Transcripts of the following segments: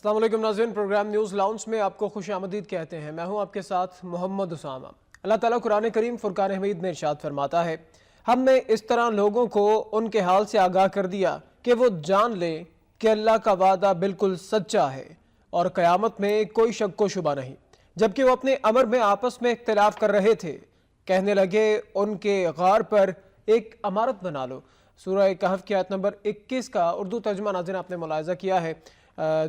السلام علیکم ناظرین، پروگرام نیوز لاؤنج میں آپ کو خوش آمدید کہتے ہیں۔ میں ہوں آپ کے ساتھ محمد اسامہ۔ اللہ تعالیٰ قرآن کریم فرقان حمید میں ارشاد فرماتا ہے، ہم نے اس طرح لوگوں کو ان کے حال سے آگاہ کر دیا کہ وہ جان لے کہ اللہ کا وعدہ بالکل سچا ہے اور قیامت میں کوئی شک و شبہ نہیں۔ جبکہ وہ اپنے امر میں آپس میں اختلاف کر رہے تھے، کہنے لگے ان کے غار پر ایک عمارت بنا لو۔ سورہ کہف کی آیت نمبر 21 کا اردو ترجمہ ناظرین آپ نے ملاحظہ کیا ہے۔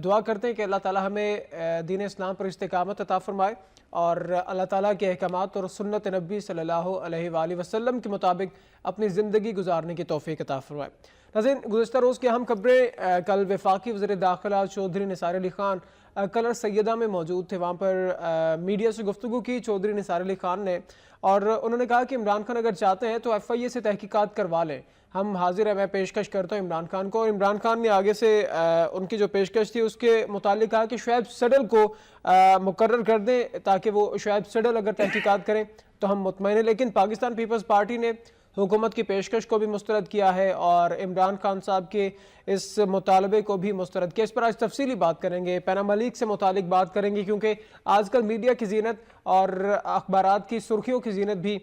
دعا کرتے ہیں کہ اللہ تعالیٰ ہمیں دین اسلام پر استقامت عطا فرمائے اور اللہ تعالیٰ کے احکامات اور سنت نبی صلی اللہ علیہ وآلہ وسلم کے مطابق اپنی زندگی گزارنے کی توفیق عطا فرمائے۔ ناظرین، گزشتہ روز کی اہم خبریں، کل وفاقی وزیر داخلہ چودھری نثار علی خان کلر سیدہ میں موجود تھے، وہاں پر میڈیا سے گفتگو کی چودھری نثار علی خان نے، اور انہوں نے کہا کہ عمران خان اگر چاہتے ہیں تو ایف آئی اے سے تحقیقات کروا لیں، ہم حاضر ہیں۔ میں پیشکش کرتا ہوں عمران خان کو، اور عمران خان نے آگے سے ان کی جو پیشکش تھی اس کے متعلق کہا کہ شعیب سڈل کو مقرر کر دیں تاکہ وہ شعیب سڈل اگر تحقیقات کریں تو ہم مطمئن ہیں۔ لیکن پاکستان پیپلز پارٹی نے حکومت کی پیشکش کو بھی مسترد کیا ہے اور عمران خان صاحب کے اس مطالبے کو بھی مسترد کیا۔ اس پر آج تفصیلی بات کریں گے، پیناما لیک سے متعلق بات کریں گے، کیونکہ آج کل میڈیا کی زینت اور اخبارات کی سرخیوں کی زینت بھی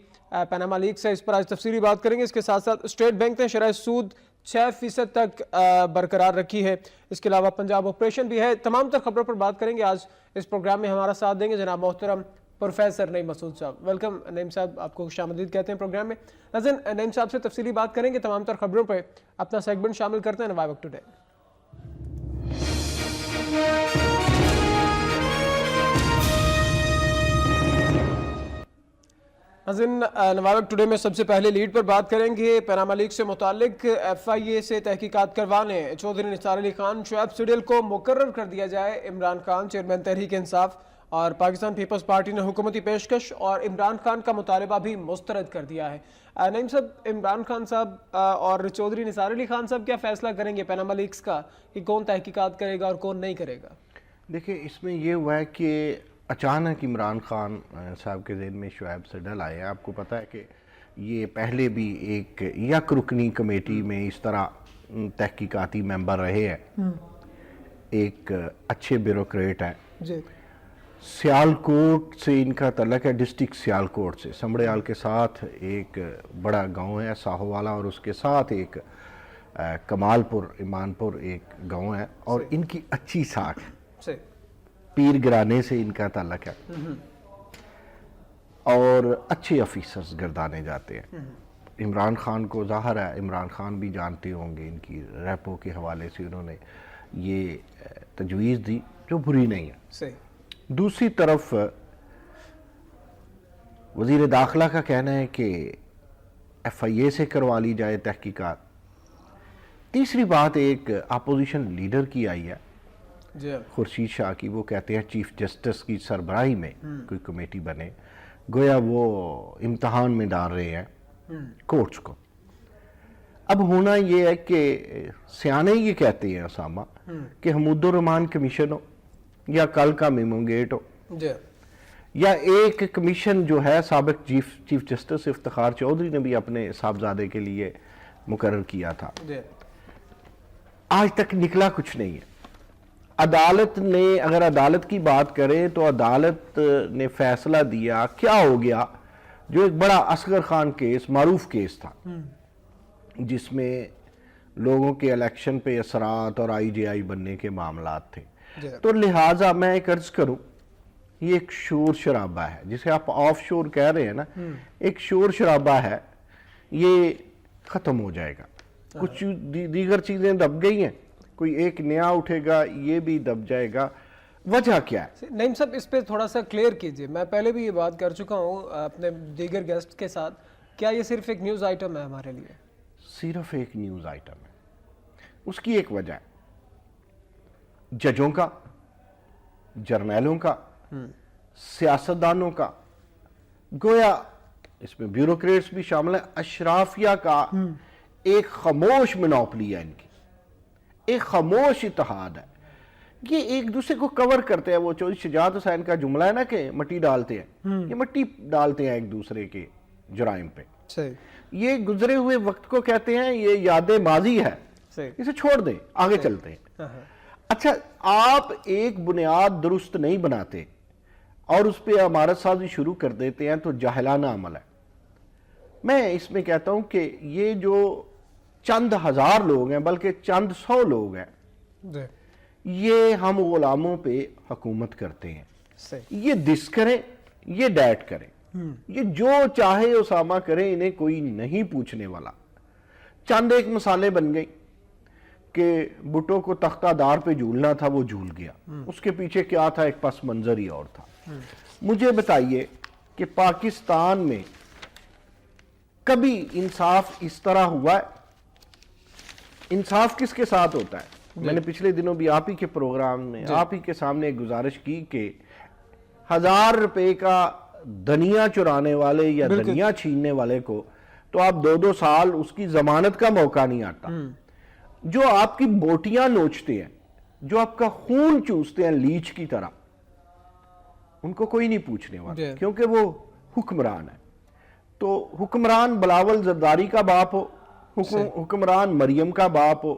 پیناما لیک سے، اس پر آج تفصیلی بات کریں گے۔ اس کے ساتھ ساتھ اسٹیٹ بینک نے شرح سود 6% تک برقرار رکھی ہے، اس کے علاوہ پنجاب آپریشن بھی ہے۔ تمام تر خبروں پر بات کریں گے۔ آج اس پروگرام میں ہمارا ساتھ دیں گے جناب محترم پروفیسر نعیم مسعود صاحب۔ ویلکم نعیم صاحب، آپ کو خوش آمدید کہتے ہیں پروگرام میں۔ ناظرین، نعیم صاحب سے تفصیلی بات کریں گے تمام تر خبروں پہ، اپنا سیگمنٹ شامل کرتے ہیں نوائے وقت ٹوڈے۔ ناظرین، نوائے وقت ٹوڈے میں سب سے پہلے لیڈ پر بات کریں گے پیناما لیک سے متعلق۔ ایف آئی اے سے تحقیقات کروانے چودھری نثار علی خان، شعیب سڈل کو مقرر کر دیا جائے۔ عمران خان چیئرمین تحریک انصاف اور پاکستان پیپلز پارٹی نے حکومتی پیشکش اور عمران خان کا مطالبہ بھی مسترد کر دیا ہے۔ نعیم صاحب، عمران خان صاحب اور چودھری نثار علی خان صاحب کیا فیصلہ کریں گے پیناما لیکس کا کہ کون تحقیقات کرے گا اور کون نہیں کرے گا؟ دیکھیں، اس میں یہ ہوا ہے کہ اچانک عمران خان صاحب کے ذہن میں شعیب سڈل آئے ہیں۔ آپ کو پتہ ہے کہ یہ پہلے بھی ایک یک رکنی کمیٹی میں اس طرح تحقیقاتی ممبر رہے ہیں، ایک اچھے بیوروکریٹ ہیں۔ جی، سیالکوٹ سے ان کا تعلق ہے، ڈسٹرکٹ سیالکوٹ سے، سمبڑیال کے ساتھ ایک بڑا گاؤں ہے ساہو والا، اور اس کے ساتھ ایک کمال پور ایمان پور ایک گاؤں ہے، اور ان کی اچھی ساکھ ہے، پیر گرانے سے ان کا تعلق ہے، اور اچھے آفیسرز گردانے جاتے ہیں۔ عمران خان کو ظاہر ہے، عمران خان بھی جانتے ہوں گے، ان کی ریپو کے حوالے سے انہوں نے یہ تجویز دی جو بری نہیں ہے۔ دوسری طرف وزیر داخلہ کا کہنا ہے کہ ایف آئی اے سے کروا لی جائے تحقیقات۔ تیسری بات ایک اپوزیشن لیڈر کی آئی ہے، خورشید شاہ کی، وہ کہتے ہیں چیف جسٹس کی سربراہی میں کوئی کمیٹی بنے، گویا وہ امتحان میں ڈال رہے ہیں کورٹس کو۔ اب ہونا یہ ہے کہ سیانے یہ کہتے ہیں اسامہ کہ حمود الرحمان کمیشن ہو یا کل کا میمو گیٹ ہو، یا ایک کمیشن جو ہے سابق چیف جسٹس افتخار چودھری نے بھی اپنے صاحبزادے کے لیے مقرر کیا تھا، آج تک نکلا کچھ نہیں ہے۔ عدالت نے، اگر عدالت کی بات کریں تو عدالت نے فیصلہ دیا، کیا ہو گیا، جو ایک بڑا اصغر خان کیس، معروف کیس تھا، جس میں لوگوں کے الیکشن پہ اثرات اور آئی جے آئی بننے کے معاملات تھے، تو لہٰذا میں ایک عرض کروں، یہ ایک شور شرابہ ہے جسے آپ آف شور کہہ رہے ہیں نا، ایک شور شرابہ ہے، یہ ختم ہو جائے گا۔ کچھ دیگر چیزیں دب گئی ہیں، کوئی ایک نیا اٹھے گا، یہ بھی دب جائے گا۔ وجہ کیا ہے؟ نعیم صاحب، اس پہ تھوڑا سا کلیئر کیجئے، میں پہلے بھی یہ بات کر چکا ہوں اپنے دیگر گیسٹ کے ساتھ، کیا یہ صرف ایک نیوز آئٹم ہے ہمارے لیے؟ صرف ایک نیوز آئٹم ہے۔ اس کی ایک وجہ ہے، ججوں کا، جرنیلوں کا، سیاستدانوں کا، گویا اس میں بیوروکریٹس بھی شامل ہیں، اشرافیہ کا ایک خاموش منوپلی ہے، ان کی ایک خاموش اتحاد ہے۔ یہ ایک دوسرے کو کور کرتے ہیں، وہ چودھری شجاعت حسین کا جملہ ہے نا کہ مٹی ڈالتے ہیں، یہ مٹی ڈالتے ہیں ایک دوسرے کے جرائم پہ، یہ گزرے ہوئے وقت کو کہتے ہیں، یہ یاد ماضی ہے، اسے چھوڑ دیں، آگے چلتے ہیں۔ اچھا آپ ایک بنیاد درست نہیں بناتے اور اس پہ عمارت سازی شروع کر دیتے ہیں تو جاہلانہ عمل ہے. میں اس میں کہتا ہوں کہ یہ جو چند ہزار لوگ ہیں بلکہ چند سو لوگ ہیں یہ ہم غلاموں پہ حکومت کرتے ہیں. یہ دس کریں یہ ڈیٹ کریں یہ جو چاہے اسامہ کریں انہیں کوئی نہیں پوچھنے والا. چند ایک مثالیں بن گئی کہ بھٹو کو تختہ دار پہ جھولنا تھا وہ جھول گیا. اس کے پیچھے کیا تھا ایک پس منظر ہی اور تھا. مجھے بتائیے کہ پاکستان میں کبھی انصاف اس طرح ہوا ہے؟ انصاف کس کے ساتھ ہوتا ہے؟ میں نے پچھلے دنوں بھی آپ ہی کے پروگرام میں آپ ہی کے سامنے ایک گزارش کی کہ 1000 روپے کا دنیا چرانے والے یا دنیا چھیننے والے کو تو آپ 2-2 سال اس کی ضمانت کا موقع نہیں آتا. جو آپ کی بوٹیاں نوچتے ہیں جو آپ کا خون چوستے ہیں لیچ کی طرح ان کو کوئی نہیں پوچھنے والا کیونکہ وہ حکمران ہے. تو حکمران بلاول زرداری کا باپ ہو حکمران مریم کا باپ ہو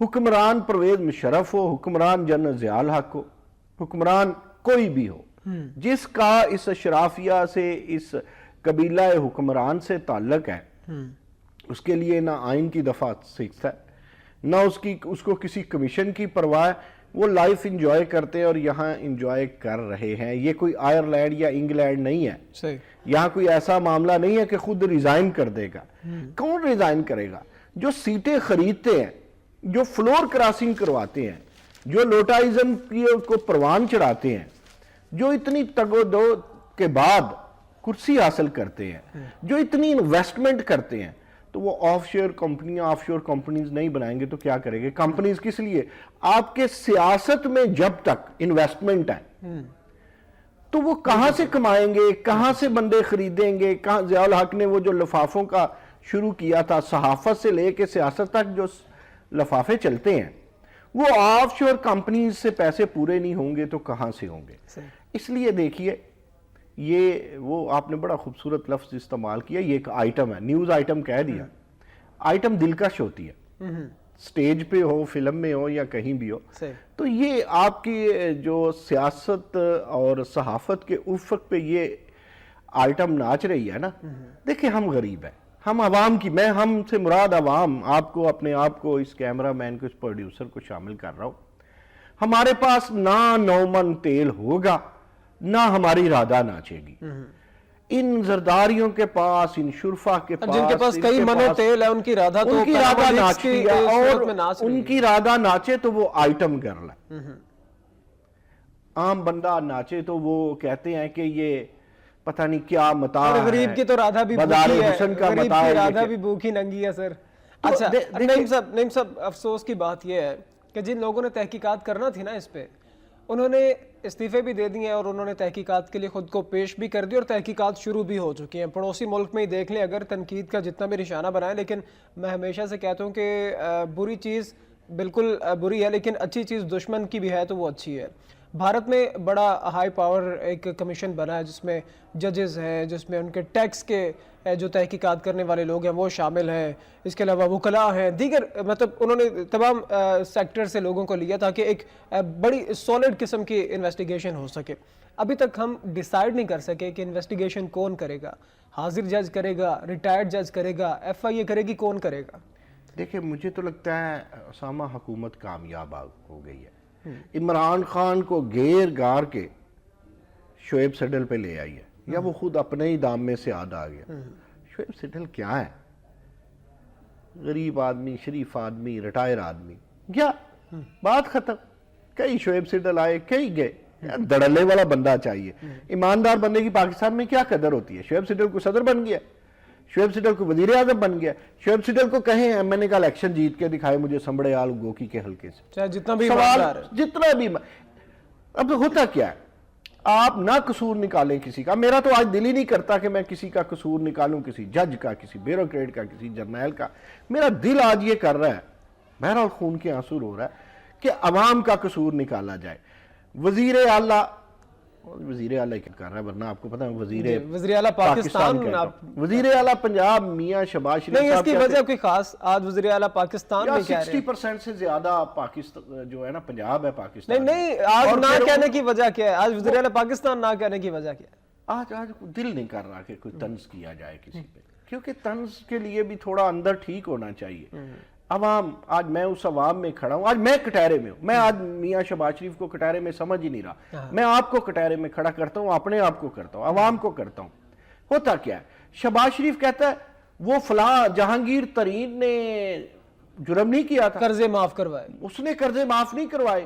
حکمران پرویز مشرف ہو حکمران جنرل ضیاء الحق ہو حکمران کوئی بھی ہو جس کا اس اشرافیہ سے اس قبیلہ حکمران سے تعلق ہے اس کے لیے نہ آئین کی دفعہ 6 ہے نہ اس کو کسی کمیشن کی پرواہ. وہ لائف انجوائے کرتے ہیں اور یہاں انجوائے کر رہے ہیں. یہ کوئی آئرلینڈ یا انگلینڈ نہیں ہے. یہاں کوئی ایسا معاملہ نہیں ہے کہ خود ریزائن کر دے گا. کون ریزائن کرے گا؟ جو سیٹیں خریدتے ہیں جو فلور کراسنگ کرواتے ہیں جو لوٹائزم کو پروان چڑھاتے ہیں جو اتنی تگ و دو کے بعد کرسی حاصل کرتے ہیں جو اتنی انویسٹمنٹ کرتے ہیں تو وہ آف شور کمپنیز نہیں بنائیں گے تو کیا کریں گے؟ کمپنیز کس لیے؟ آپ کے سیاست میں جب تک انویسٹمنٹ ہے تو وہ کہاں سے کمائیں گے کہاں سے بندے خریدیں گے؟ کہاں ضیاء الحق نے وہ جو لفافوں کا شروع کیا تھا صحافت سے لے کے سیاست تک جو لفافے چلتے ہیں وہ آف شور کمپنیز سے پیسے پورے نہیں ہوں گے تو کہاں سے ہوں گے؟ اس لیے دیکھیے یہ وہ آپ نے بڑا خوبصورت لفظ استعمال کیا یہ ایک آئٹم ہے نیوز آئٹم کہہ دیا. آئٹم دلکش ہوتی ہے سٹیج پہ ہو فلم میں ہو یا کہیں بھی ہو. تو یہ آپ کی جو سیاست اور صحافت کے افق پہ یہ آئٹم ناچ رہی ہے نا دیکھیں ہم غریب ہیں ہم عوام کی ہم سے مراد عوام آپ کو اپنے آپ کو اس کیمرہ مین کو اس پروڈیوسر کو شامل کر رہا ہوں. ہمارے پاس نہ 9 من تیل ہوگا نہ ہماری ارادہ ناچے گی. ان زرداریوں کے پاس ان شرفا کے پاس جن کے پاس کئی منو تیل ہے ان کی ارادہ تو ناچتی ہے اور ان کی ارادہ ناچے تو وہ آئٹم گرل ہے. عام بندہ ناچے تو وہ کہتے ہیں کہ یہ پتہ نہیں کیا متاع ہے. غریب کی تو ارادہ بھی بھوکی ہے غریب کی ارادہ بھی بھوکی ننگی ہے سر. اچھا نعیم صاحب افسوس کی بات یہ ہے کہ جن لوگوں نے تحقیقات کرنا تھی نا اس پہ انہوں نے استعفے بھی دے دیے ہیں اور انہوں نے تحقیقات کے لیے خود کو پیش بھی کر دی اور تحقیقات شروع بھی ہو چکی ہیں. پڑوسی ملک میں ہی دیکھ لیں اگر تنقید کا جتنا بھی نشانہ بنائیں لیکن میں ہمیشہ سے کہتا ہوں کہ بری چیز بالکل بری ہے لیکن اچھی چیز دشمن کی بھی ہے تو وہ اچھی ہے. بھارت میں بڑا ہائی پاور ایک کمیشن بنا ہے جس میں ججز ہیں جس میں ان کے ٹیکس کے جو تحقیقات کرنے والے لوگ ہیں وہ شامل ہیں. اس کے علاوہ وکلاء ہیں دیگر مطلب انہوں نے تمام سیکٹر سے لوگوں کو لیا تاکہ ایک بڑی سالڈ قسم کی انویسٹیگیشن ہو سکے. ابھی تک ہم ڈیسائیڈ نہیں کر سکے کہ انویسٹیگیشن کون کرے گا. حاضر جج کرے گا ریٹائرڈ جج کرے گا FIA کرے گی کون کرے گا؟ دیکھیں مجھے تو لگتا ہے اسامہ حکومت کامیاب ہو گئی ہے. عمران خان کو گیر گار کے شعیب سڈل پہ لے آئی ہے یا وہ خود اپنے ہی دام میں سے آ گیا. شعیب سڈل کیا ہے؟ غریب آدمی شریف آدمی ریٹائر آدمی کیا بات ختم. کئی شعیب سڈل آئے کئی گئے. دڑلے والا بندہ چاہیے. ایماندار بندے کی پاکستان میں کیا قدر ہوتی ہے؟ شعیب سڈل کو صدر بن گیا شعیب سڈل کو وزیر اعظم بن گیا. شعیب سڈل کو کہیں میں نے کہا الیکشن جیت کے دکھائے مجھے سمبڑے آل گوکی کے حلقے سے چاہے جتنا بھی اب ہوتا کیا ہے آپ نہ قصور نکالیں کسی کا. میرا تو آج دل ہی نہیں کرتا کہ میں کسی کا قصور نکالوں کسی جج کا کسی بیوروکریٹ کا کسی جرنیل کا. میرا دل آج یہ کر رہا ہے بہرحال خون کے آنسو رو رہا ہے کہ عوام کا قصور نکالا جائے. وزیر اعلیٰ وزیر اعلیٰ کیا کر رہا ہے، ورنہ آپ کو پتہ ہے وزیر اعلیٰ پاکستان وزیر اعلیٰ پنجاب میاں شہباز شریف نہیں، اس کی وجہ کوئی خاص آج وزیر اعلیٰ پاکستان میں کہہ رہے ہیں 60% سے زیادہ پاکستان جو ہے نا پنجاب ہے پاکستان نہیں آج نہ کہنے کی وجہ کیا ہے؟ آج وزیر اعلیٰ پاکستان نہ کہنے کی وجہ کیا ہے؟ آج دل نہیں کر رہا کہ کوئی طنز کیا جائے کسی پہ، کیونکہ طنز کے لیے بھی تھوڑا اندر ٹھیک ہونا چاہیے. عوام، آج میں اس عوام میں کھڑا ہوں، آج میں کٹہرے میں ہوں، میں آج میاں شہباز شریف کو کٹہرے میں سمجھ ہی نہیں رہا، میں آپ کو کٹہرے میں کھڑا کرتا ہوں، اپنے آپ کو کرتا ہوں، عوام کو کرتا ہوں. ہوتا کیا ہے، شہباز شریف کہتا ہے وہ فلاں جہانگیر ترین نے جرم نہیں کیا تھا، قرضے معاف کروائے، اس نے قرضے معاف نہیں کروائے.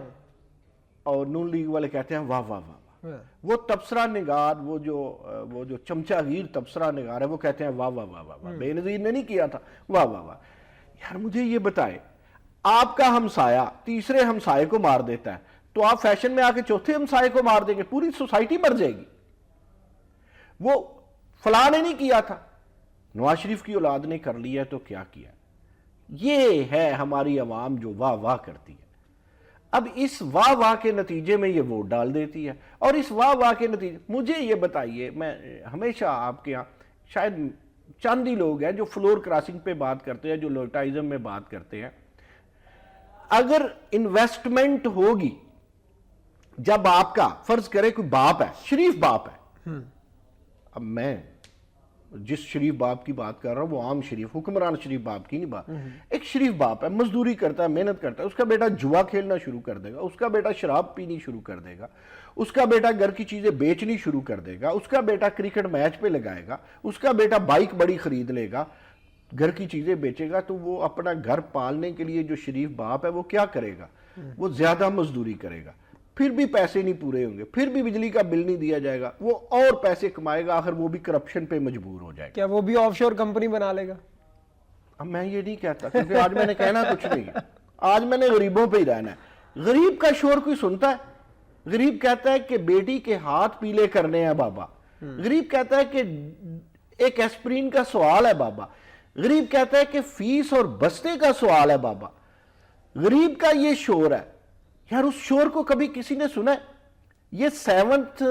اور نون لیگ والے کہتے ہیں واہ واہ واہ. وہ تبصرہ نگار، وہ جو چمچہ گیر تبصرہ نگار ہے، وہ کہتے ہیں واہ واہ واہ واہ، بے نظیر نے نہیں کیا تھا، واہ واہ واہ. یار مجھے یہ بتائے، آپ کا ہمسایہ تیسرے ہمسائے کو مار دیتا ہے تو آپ فیشن میں آ کے چوتھے ہمسائے کو مار دیں گے، پوری سوسائٹی مر جائے گی. وہ فلاں نے نہیں کیا تھا، نواز شریف کی اولاد نے کر لیا تو کیا کیا. یہ ہے ہماری عوام جو واہ واہ کرتی ہے. اب اس واہ واہ کے نتیجے میں یہ ووٹ ڈال دیتی ہے، اور اس واہ واہ کے نتیجے مجھے یہ بتائیے، میں ہمیشہ آپ کے یہاں شاید چند ہی لوگ ہیں جو فلور کراسنگ پہ بات کرتے ہیں، جو لوٹائزم میں بات کرتے ہیں. اگر انویسٹمنٹ ہوگی، جب آپ کا فرض کرے کوئی باپ ہے، شریف باپ ہے، اب میں جس شریف باپ کی بات کر رہا ہوں وہ عام شریف حکمران شریف باپ کی نہیں بات، ایک شریف باپ ہے، مزدوری کرتا ہے، محنت کرتا ہے، اس کا بیٹا جوا کھیلنا شروع کر دے گا، اس کا بیٹا شراب پینی شروع کر دے گا، اس کا بیٹا گھر کی چیزیں بیچنی شروع کر دے گا، اس کا بیٹا کرکٹ میچ پہ لگائے گا، اس کا بیٹا بائک بڑی خرید لے گا، گھر کی چیزیں بیچے گا، تو وہ اپنا گھر پالنے کے لیے جو شریف باپ ہے وہ کیا کرے گا؟ وہ زیادہ مزدوری کرے گا، پھر بھی پیسے نہیں پورے ہوں گے، پھر بھی بجلی کا بل نہیں دیا جائے گا، وہ اور پیسے کمائے گا، آخر وہ بھی کرپشن پہ مجبور ہو جائے گا. کیا وہ بھی آف شور کمپنی بنا لے گا؟ اب میں یہ نہیں کہتا، کیونکہ آج میں نے کہنا کچھ نہیں ہے، آج میں نے غریبوں پہ ہی رہنا ہے. غریب کا شور کوئی سنتا ہے؟ غریب کہتا ہے کہ بیٹی کے ہاتھ پیلے کرنے ہیں بابا. غریب کہتا ہے کہ ایک ایسپرین کا سوال ہے بابا. غریب کہتا ہے کہ فیس اور بستے کا سوال ہے بابا. غریب کا یہ شور ہے. یار اس شور کو کبھی کسی نے سنا ہے؟ یہ 7th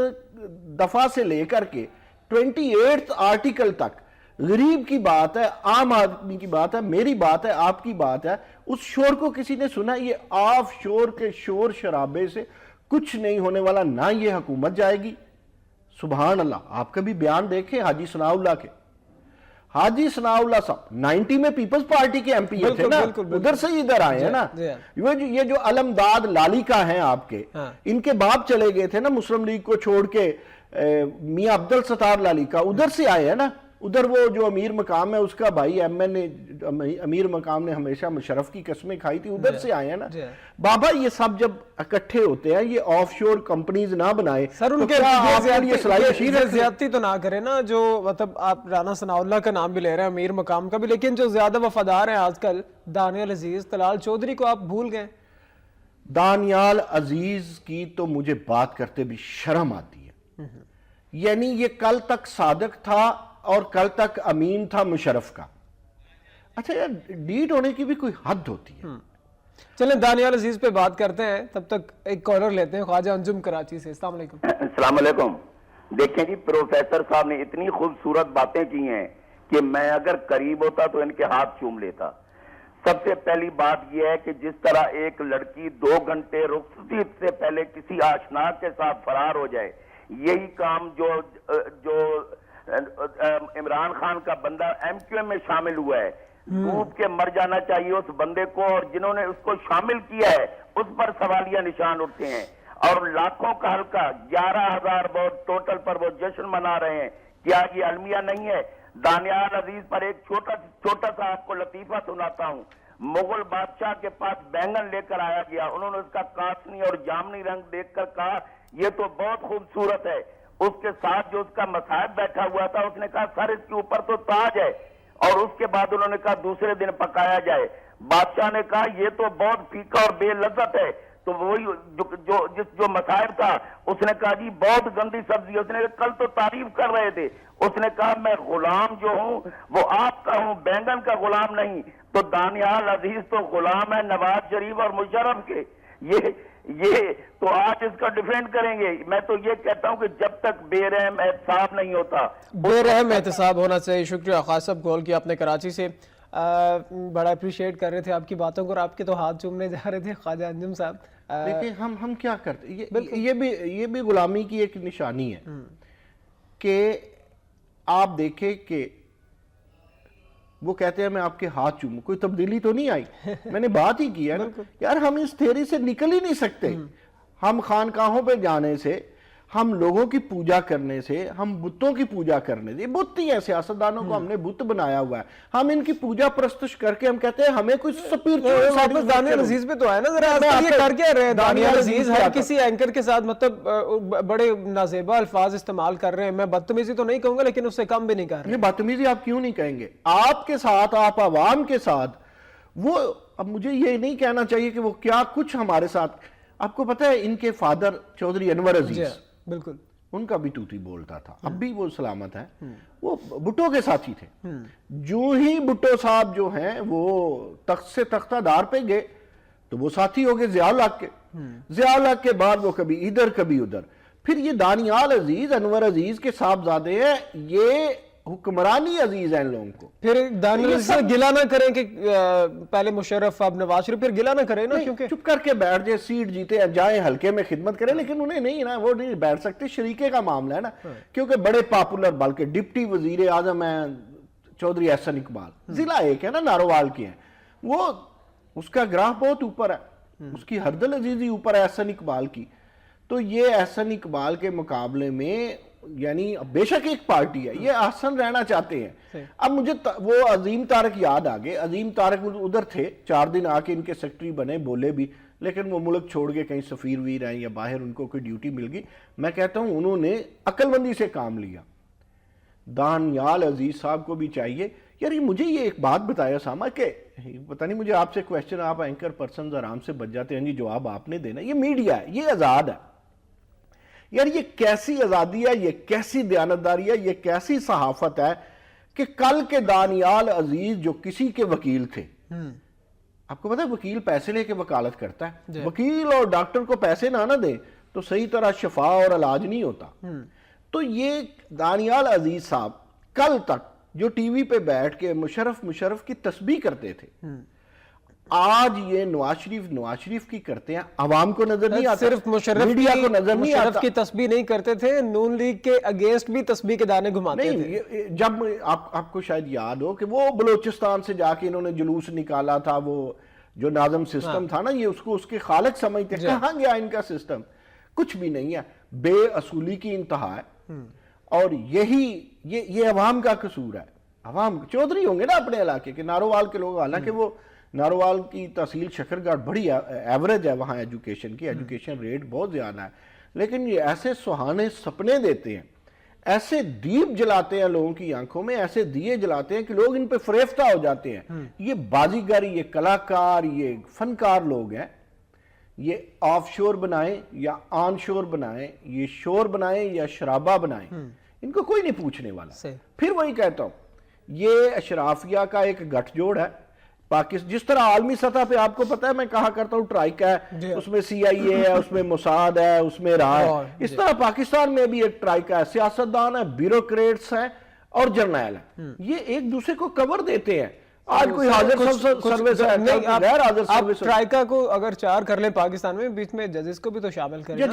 دفعہ سے لے کر کے 28th آرٹیکل تک غریب کی بات ہے، عام آدمی کی بات ہے، میری بات ہے، آپ کی بات ہے. اس شور کو کسی نے سنا ہے؟ یہ آف شور کے شور شرابے سے کچھ نہیں ہونے والا، نہ یہ حکومت جائے گی. سبحان اللہ. آپ کبھی بیان دیکھیں حاجی ثناء اللہ کے. حاجی ثناء اللہ صاحب 90 میں پیپلز پارٹی کے ایم پی تھے نا، ادھر سے ادھر آئے ہیں نا. یہ جو علمداد لالیکا ہیں آپ کے، ان کے باپ چلے گئے تھے نا مسلم لیگ کو چھوڑ کے، میاں عبدالستار لالیکا ادھر سے آئے ہیں نا. ادھر وہ جو امیر مقام ہے اس کا بھائی امیر مقام نے ہمیشہ مشرف کی قسمیں کھائی تھی، ادھر سے آئے ہیں نا. بابا یہ سب جب اکٹھے ہوتے ہیں، یہ آف شور کمپنیز نہ بنائے. سر ان کے زیادتی تو نہ کرے نا، جو مطلب آپ رانا ثناء اللہ کا نام بھی لے رہے ہیں، امیر مقام کا بھی، لیکن جو زیادہ وفادار ہیں آج کل دانیال عزیز، طلال چودھری کو آپ بھول گئے. دانیال عزیز کی تو مجھے بات کرتے بھی شرم آتی ہے. یعنی یہ کل تک صادق تھا اور کل تک امین تھا مشرف کا. اچھا یار ڈیٹ ہونے کی بھی کوئی حد ہوتی ہے. چلیں دانیال عزیز پہ بات کرتے ہیں، تب تک ایک کالر لیتے ہیں خواجہ انجم کراچی سے. السلام علیکم. السلام علیکم. دیکھیں جی، پروفیسر صاحب نے اتنی خوبصورت باتیں کی ہیں کہ میں اگر قریب ہوتا تو ان کے ہاتھ چوم لیتا. سب سے پہلی بات یہ ہے کہ جس طرح ایک لڑکی 2 گھنٹے رخصتی سے پہلے کسی آشنا کے ساتھ فرار ہو جائے، یہی کام جو عمران خان کا بندہ ایم کیو ایم میں شامل ہوا ہے، ڈوب کے مر جانا چاہیے اس بندے کو، اور جنہوں نے اس کو شامل کیا ہے اس پر سوالیہ نشان اٹھتے ہیں. اور لاکھوں کا حلقہ 11,000 ووٹ ٹوٹل پر وہ جشن منا رہے ہیں. کیا یہ المیہ نہیں ہے؟ دانیال عزیز پر ایک چھوٹا سا آپ کو لطیفہ سناتا ہوں. مغل بادشاہ کے پاس بینگن لے کر آیا گیا، انہوں نے اس کا کاسنی اور جامنی رنگ دیکھ کر کہا یہ تو بہت خوبصورت ہے. اس کے ساتھ جو اس کا مصاحب بیٹھا ہوا تھا اس نے کہا سر اس کے اوپر تو تاج ہے. اور اس کے بعد انہوں نے کہا دوسرے دن پکایا جائے. بادشاہ نے کہا یہ تو بہت پھیکا اور بے لذت ہے. تو وہی جو مصاحب تھا اس نے کہا جی بہت گندی سبزی. اس نے کہا کل تو تعریف کر رہے تھے. اس نے کہا میں غلام جو ہوں وہ آپ کا ہوں، بینگن کا غلام نہیں. تو دانیال عزیز تو غلام ہے نواز شریف اور مشرف کے. یہ تو آج اس کا ڈیفینڈ کریں گے. میں تو یہ کہتا ہوں کہ جب تک بے رحم احتساب نہیں ہوتا, بے رحم احتساب ہونا چاہیے. شکریہ خاص صاحب, کال کیا آپ نے کراچی سے. بڑا اپریشیٹ کر رہے تھے آپ کی باتوں کو, اور آپ کے تو ہاتھ چومنے جا رہے تھے خواجہ انجم صاحب. دیکھیں ہم کیا کرتے, یہ بھی غلامی کی ایک نشانی ہے کہ آپ دیکھیں کہ وہ کہتے ہیں میں آپ کے ہاتھ چوموں, کوئی تبدیلی تو نہیں آئی. میں نے بات ہی کی ہے نا یار, ہم اس تھیری سے نکل ہی نہیں سکتے. ہم خانقاہوں پہ جانے سے, ہم لوگوں کی پوجا کرنے سے, ہم بتوں کی پوجا کرنے سے, یہ بت ہی ہیں, سیاستدانوں کو ہم نے بت بنایا ہوا ہے, ہم ان کی پوجا پرستش کر کے ہم کہتے ہیں ہمیں کوئی واپس دانیال عزیز پہ تو آیا نا ذرا, یہ کر کے رہے ہیں دانیال عزیز ہر کسی اینکر کے ساتھ مطلب بڑے نازیبا الفاظ استعمال کر رہے ہیں. میں بدتمیزی تو نہیں کہوں گا لیکن اس سے کم بھی نہیں کر رہے. یہ بدتمیزی آپ کیوں نہیں کہیں گے؟ آپ کے ساتھ, آپ عوام کے ساتھ, وہ اب مجھے یہ نہیں کہنا چاہیے کہ وہ کیا کچھ ہمارے ساتھ. آپ کو پتہ ہے ان کے فادر چودھری انور عزیز, بالکل ان کا بھی توتی بولتا تھا, اب بھی وہ سلامت ہیں, وہ بھٹو کے ساتھی تھے. جو ہی بھٹو صاحب جو ہیں وہ تخت سے تختہ دار پہ گئے تو وہ ساتھی ہو گئے ضیاء الحق کے. ضیاء الحق کے بعد وہ کبھی ادھر کبھی ادھر. پھر یہ دانیال عزیز, انور عزیز کے صاحبزادے ہیں, یہ حکمرانی عزیز ہیں ان لوگوں کو. پھر دانیال عزیز سے گلہ نہ کریں کہ پہلے مشرف اب نواز شریف, پھر گلہ نہ کریں نا, کیونکہ چپ کر کے بیٹھ جائے, سیٹ جیتے جائیں, حلقے میں خدمت کریں, لیکن انہیں نہیں نا, وہ نہیں بیٹھ سکتے. شریکے کا معاملہ ہے نا, کیونکہ بڑے پاپولر, بلکہ ڈپٹی وزیر اعظم ہیں چودھری احسن اقبال, ضلع ایک ہے نا نارووال کے ہیں, وہ اس کا گراف بہت اوپر ہے, اس کی ہردل عزیزی اوپر ہے احسن اقبال کی. تو یہ احسن اقبال کے مقابلے میں یعنی بے شک ایک پارٹی ہے, یہ احسن رہنا چاہتے ہیں. اب مجھے وہ عظیم طارق یاد آگئے. عظیم طارق ادھر تھے 4 دن آ کے ان کے سیکٹری بنے, بولے بھی, لیکن وہ ملک چھوڑ کے کہیں سفیر ویر ہیں یا باہر ان کو کوئی ڈیوٹی مل گئی. میں کہتا ہوں انہوں نے عقل مندی سے کام لیا. دانیال عزیز صاحب کو بھی چاہیے یار. مجھے یہ ایک بات بتایا ساما کہ پتہ نہیں, مجھے آپ سے کویسچن, آپ اینکر پرسنز آرام سے بچ جاتے ہیں جی, جواب آپ نے دینا. یہ میڈیا ہے, یہ آزاد ہے یار. یہ کیسی آزادی ہے, یہ کیسی دیانتداری ہے, یہ کیسی صحافت ہے کہ کل کے دانیال عزیز جو کسی کے وکیل تھے, آپ کو پتہ ہے وکیل پیسے لے کے وکالت کرتا ہے, وکیل اور ڈاکٹر کو پیسے نہ دیں تو صحیح طرح شفا اور علاج نہیں ہوتا. تو یہ دانیال عزیز صاحب کل تک جو ٹی وی پہ بیٹھ کے مشرف کی تسبیح کرتے تھے, آج یہ نواز شریف کی کرتے ہیں. عوام کو نظر نہیں آتا, صرف مشرف کی تسبیح نہیں کرتے تھے, نون لیگ کے اگینسٹ بھی تسبیح کے دانے گھماتے تھے. جب آپ کو شاید یاد ہو کہ وہ بلوچستان سے جا کے انہوں نے جلوس نکالا تھا, وہ جو ناظم سسٹم تھا نا, یہ اس کے خالق سمجھتے ہیں. کہاں گیا ان کا سسٹم؟ کچھ بھی نہیں ہے, بے اصولی کی انتہا ہے. اور یہ عوام کا قصور ہے. عوام چودھری ہوں گے نا اپنے علاقے کے, نارووال کے لوگ, حالانکہ وہ نارووال کی تحصیل شکرگڑھ بڑی ایوریج ہے وہاں ایجوکیشن کی, ایجوکیشن ریٹ بہت زیادہ ہے, لیکن یہ ایسے سہانے سپنے دیتے ہیں, ایسے دیپ جلاتے ہیں لوگوں کی آنکھوں میں, ایسے دیے جلاتے ہیں کہ لوگ ان پہ فریفتہ ہو جاتے ہیں. یہ بازیگر, یہ کلاکار, یہ فنکار لوگ ہیں. یہ آف شور بنائیں یا آن شور بنائیں, یہ شور بنائیں یا شرابہ بنائیں, ان کو کوئی نہیں پوچھنے والا. پھر وہی کہتا ہوں, یہ اشرافیہ کا ایک گٹھ جوڑ ہے. جس طرح عالمی سطح پہ آپ کو پتہ ہے, میں کہا کرتا ہوں ٹرائک ہے, اس میں سی آئی اے ہے, اس میں موساد ہے, اس میں راہ ہے, اس طرح پاکستان میں بھی ایک ٹرائک ہے, سیاستدان ہے, بیوروکریٹس ہیں اور جرنیل ہیں. یہ ایک دوسرے کو کور دیتے ہیں. آج کوئی حاضر سروس ہے, غیر حاضر سروس. ٹرائکا کو اگر 4 کر لیں پاکستان میں, بیچ میں ججز کو بھی تو شامل کریں.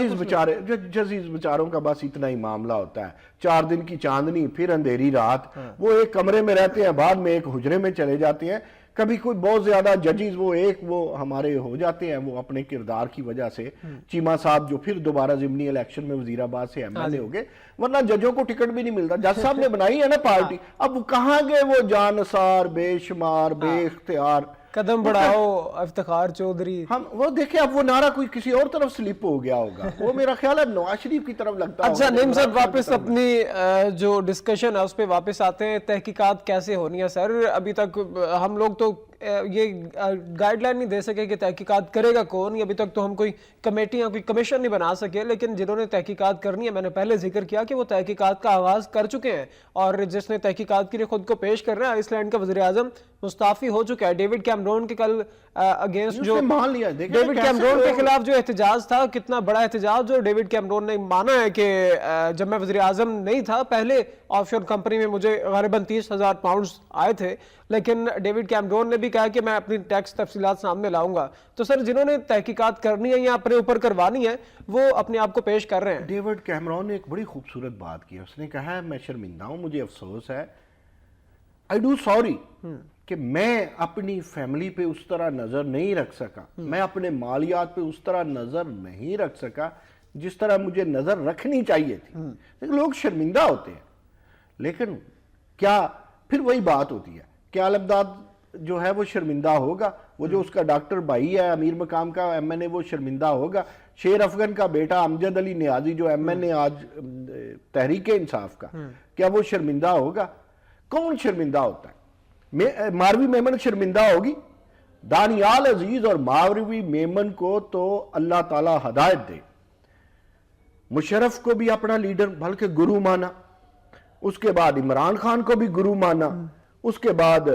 ججز بیچاروں کا بس اتنا ہی معاملہ ہوتا ہے, 4 دن کی چاندنی پھر اندھیری رات, وہ ایک کمرے میں رہتے ہیں, بعد میں ایک حجرے میں چلے جاتے ہیں. کبھی کوئی بہت زیادہ ججز وہ ہمارے ہو جاتے ہیں, وہ اپنے کردار کی وجہ سے. چیمہ صاحب جو پھر دوبارہ ضمنی الیکشن میں وزیر آباد سے ایم ایل اے ہو گئے, ورنہ ججوں کو ٹکٹ بھی نہیں ملتا. جج صاحب نے بنائی ہے نا پارٹی, اب کہاں گئے وہ جانسار, بے شمار, بے اختیار. قدم بڑھاؤ افتخار چودھری. ہم وہ دیکھیں, اب وہ نعرہ کوئی کسی اور طرف سلپ ہو گیا ہوگا, وہ میرا خیال ہے نواز شریف کی طرف لگتا ہے. اچھا نعیم صاحب, واپس اپنی جو ڈسکشن ہے اس پہ واپس آتے ہیں. تحقیقات کیسے ہونی ہے سر؟ ابھی تک ہم لوگ تو یہ گائیڈ لائن نہیں دے سکے کہ تحقیقات کرے گا کون. ابھی تک تو ہم کوئی کمیٹیاں کوئی کمیشن نہیں بنا سکے, لیکن جنہوں نے تحقیقات کرنی ہے, میں نے پہلے ذکر کیا کہ وہ تحقیقات کا آغاز کر چکے ہیں, اور جس نے تحقیقات کے لیے خود کو پیش کر رہا ہے, آئس لینڈ کا وزیر اعظم مستعفی ہو چکا ہے. ڈیوڈ کیمرون کے کل اگینسٹ جو ڈیوڈ کیمرون کے خلاف جو احتجاج تھا, کتنا بڑا احتجاج, جو ڈیوڈ کیمرون نے مانا ہے کہ جب میں وزیر اعظم نہیں تھا پہلے آف شور کمپنی میں مجھے غالباً 30,000 پاؤنڈز آئے تھے, لیکن ڈیوڈ کیمرون نے بھی کہا کہ میں اپنی ٹیکس تفصیلات سامنے لاؤں گا. تو سر جنہوں نے تحقیقات کرنی ہے یا اپنے اوپر کروانی ہے وہ اپنے آپ کو پیش کر رہے ہیں. ڈیوڈ کیمرون نے ایک بڑی خوبصورت بات کی, اس نے کہا ہے میں شرمندہ ہوں, مجھے افسوس ہے, I do sorry کہ میں اپنی فیملی پہ اس طرح نظر نہیں رکھ سکا, میں اپنے مالیات پہ اس طرح نظر نہیں رکھ سکا جس طرح مجھے نظر رکھنی چاہیے تھی. لیکن لوگ شرمندہ ہوتے ہیں, لیکن کیا پھر وہی بات ہوتی ہے کہ الابداد جو ہے وہ شرمندہ ہوگا, وہ جو اس کا ڈاکٹر بھائی ہے امیر مقام کا ایم این اے وہ شرمندہ ہوگا, شیر افغن کا بیٹا امجد علی نیازی جو ایم این اے آج تحریک انصاف کا, کیا وہ شرمندہ ہوگا؟ کون شرمندہ ہوتا ہے؟ ماروی میمن شرمندہ ہوگی؟ دانیال عزیز اور ماروی میمن کو تو اللہ تعالی ہدایت دے. مشرف کو بھی اپنا لیڈر بلکہ گرو مانا, اس کے بعد عمران خان کو بھی گرو مانا, اس کے بعد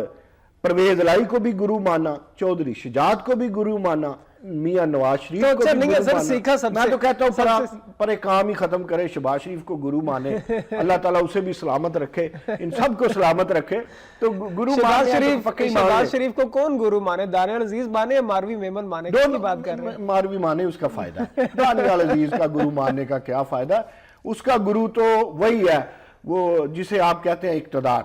پرویز الہی کو بھی گرو مانا, چودھری شجاعت کو بھی گرو مانا, میاں نواز شریف کو بھی گرو مانا. میں تو کہتا ہوں پر ایک کام ہی ختم کرے, شہباز شریف کو گرو مانے, اللہ تعالیٰ اسے بھی سلامت رکھے, ان سب کو سلامت رکھے. تو گرو شہباز شریف کو کون گرو مانے؟ دانیال عزیز مانے یا ماروی میمن مانے؟ کس کی بات کر رہے ہیں؟ ماروی مانے, اس کا فائدہ ہے. دانیال عزیز کا گرو ماننے کا کیا فائدہ ہے؟ اس کا گرو تو وہی ہے وہ جسے آپ کہتے ہیں اقتدار.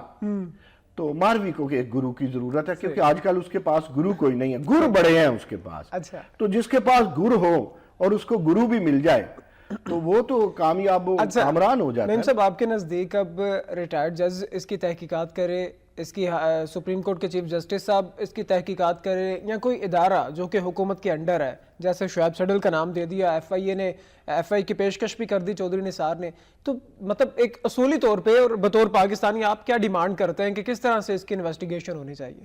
تو ماروی کو ایک گرو کی ضرورت ہے, کیونکہ آج کل اس کے پاس گرو کوئی نہیں ہے, گر بڑے ہیں اس کے پاس. تو جس کے پاس گر ہو اور اس کو گرو بھی مل جائے تو وہ تو کامیاب کامران ہو جاتا ہے. میم صاحب آپ کے نزدیک اب ریٹائرڈ جج اس کی تحقیقات کرے, اس کی سپریم کورٹ کے چیف جسٹس صاحب اس کی تحقیقات کرے, یا کوئی ادارہ جو کہ حکومت کے انڈر ہے, جیسے شعیب سڈل کا نام دے دیا, ایف آئی اے نے ایف آئی کی پیشکش بھی کر دی چودھری نثار نے, تو مطلب ایک اصولی طور پہ اور بطور پاکستانی آپ کیا ڈیمانڈ کرتے ہیں کہ کس طرح سے اس کی انویسٹیگیشن ہونی چاہیے؟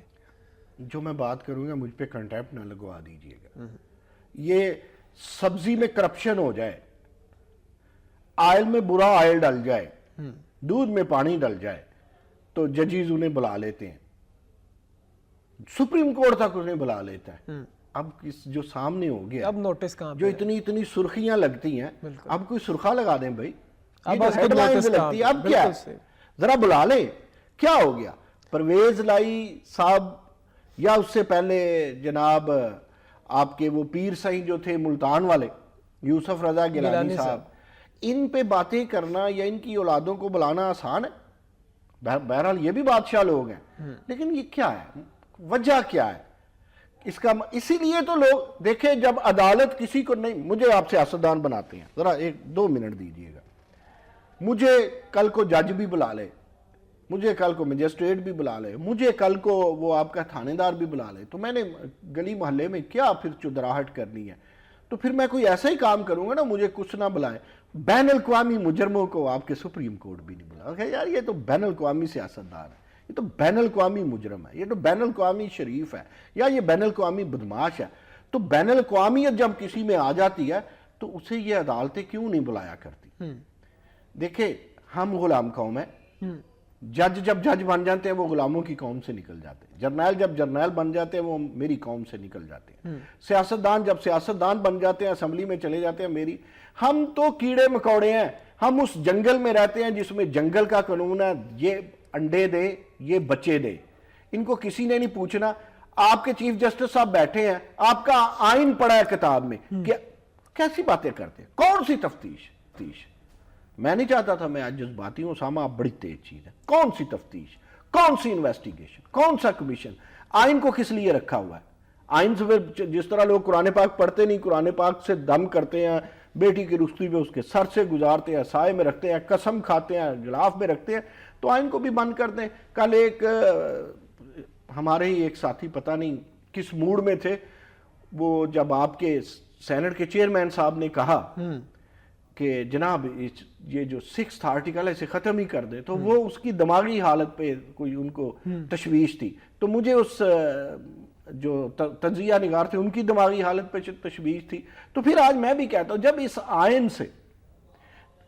جو میں بات کروں گا مجھ پہ کنٹیمپٹ نہ لگوا دیجئے گا. یہ سبزی میں کرپشن ہو جائے, آئل میں برا آئل ڈل جائے, دودھ میں پانی ڈل جائے, تو ججیز انہیں بلا لیتے ہیں, سپریم کورٹ تک انہیں بلا لیتا ہے. اب جو سامنے ہو گیا, اب نوٹس کہاں جو اتنی سرخیاں لگتی ہیں, اب کوئی سرخہ لگا دیں بھائی, ہیڈ لائنز لگتی ہے, اب کیا ہے, ذرا بلا لیں, کیا ہو گیا؟ پرویز الہی صاحب یا اس سے پہلے جناب آپ کے وہ پیر سائیں جو تھے ملتان والے, یوسف رضا گیلانی صاحب, ان پہ باتیں کرنا یا ان کی اولادوں کو بلانا آسان ہے؟ بہرحال یہ بھی بادشاہ لوگ ہیں, لیکن یہ کیا ہے, وجہ کیا ہے اس کا؟ اسی لیے تو لوگ دیکھیں, جب عدالت کسی کو نہیں, مجھے آپ سیاستدان بناتے ہیں, ذرا 1-2 منٹ دیجئے گا, مجھے کل کو جج بھی بلا لے, مجھے کل کو مجسٹریٹ بھی بلا لے, مجھے کل کو وہ آپ کا تھانے دار بھی بلا لے, تو میں نے گلی محلے میں کیا پھر چدراہٹ کرنی ہے؟ تو پھر میں کوئی ایسا ہی کام کروں گا نا, مجھے کچھ نہ بلائے. بین الاقوامی مجرموں کو آپ کے سپریم کورٹ بھی نہیں بلا. یار یہ تو بین الاقوامی سیاستدار ہے, یہ تو بین الاقوامی مجرم ہے, یہ تو بین الاقوامی شریف ہے, یا یہ بین الاقوامی بدماش ہے. تو بین الاقوامیت جب کسی میں آ جاتی ہے تو اسے یہ عدالتیں کیوں نہیں بلایا کرتی؟ دیکھیں ہم غلام قوم ہیں, جج جب جج بن جاتے ہیں وہ غلاموں کی قوم سے نکل جاتے ہیں, جرنیل جب جرنیل بن جاتے ہیں وہ میری قوم سے نکل جاتے ہیں, سیاستدان جب سیاستدان بن جاتے ہیں اسمبلی میں چلے جاتے ہیں میری. ہم تو کیڑے مکوڑے ہیں, ہم اس جنگل میں رہتے ہیں جس میں جنگل کا قانون ہے, یہ انڈے دے یہ بچے دے, ان کو کسی نے نہیں پوچھنا. آپ کے چیف جسٹس صاحب بیٹھے ہیں, آپ کا آئین پڑھا ہے کتاب میں, کہ کیسی باتیں کرتے ہیں, کون سی تفتیش؟ میں نہیں چاہتا تھا, میں آج جذباتی ہوں اسامہ, آپ بڑی تیز چیز ہے. کون سی تفتیش, کون سی انویسٹیگیشن, کون سا کمیشن؟ آئین کو کس لیے رکھا ہوا ہے؟ آئین سے پھر جس طرح لوگ قرآن پاک پڑھتے نہیں, قرآن پاک سے دم کرتے ہیں, بیٹی کی رخصتی پہ اس کے سر سے گزارتے ہیں, سائے میں رکھتے ہیں, قسم کھاتے ہیں, غلاف میں رکھتے ہیں, تو آئین کو بھی بند کر دیں. کل ایک ہمارے ہی ایک ساتھی پتہ نہیں کس موڈ میں تھے, وہ جب آپ کے سینٹ کے چیئرمین صاحب نے کہا کہ جناب یہ جو 6th آرٹیکل ہے اسے ختم ہی کر دیں، تو وہ اس کی دماغی حالت پہ کوئی ان کو تشویش تھی. تو مجھے اس جو تجزیہ نگار تھے ان کی دماغی حالت پہ تشویش تھی. تو پھر آج میں بھی کہتا ہوں جب اس آئین سے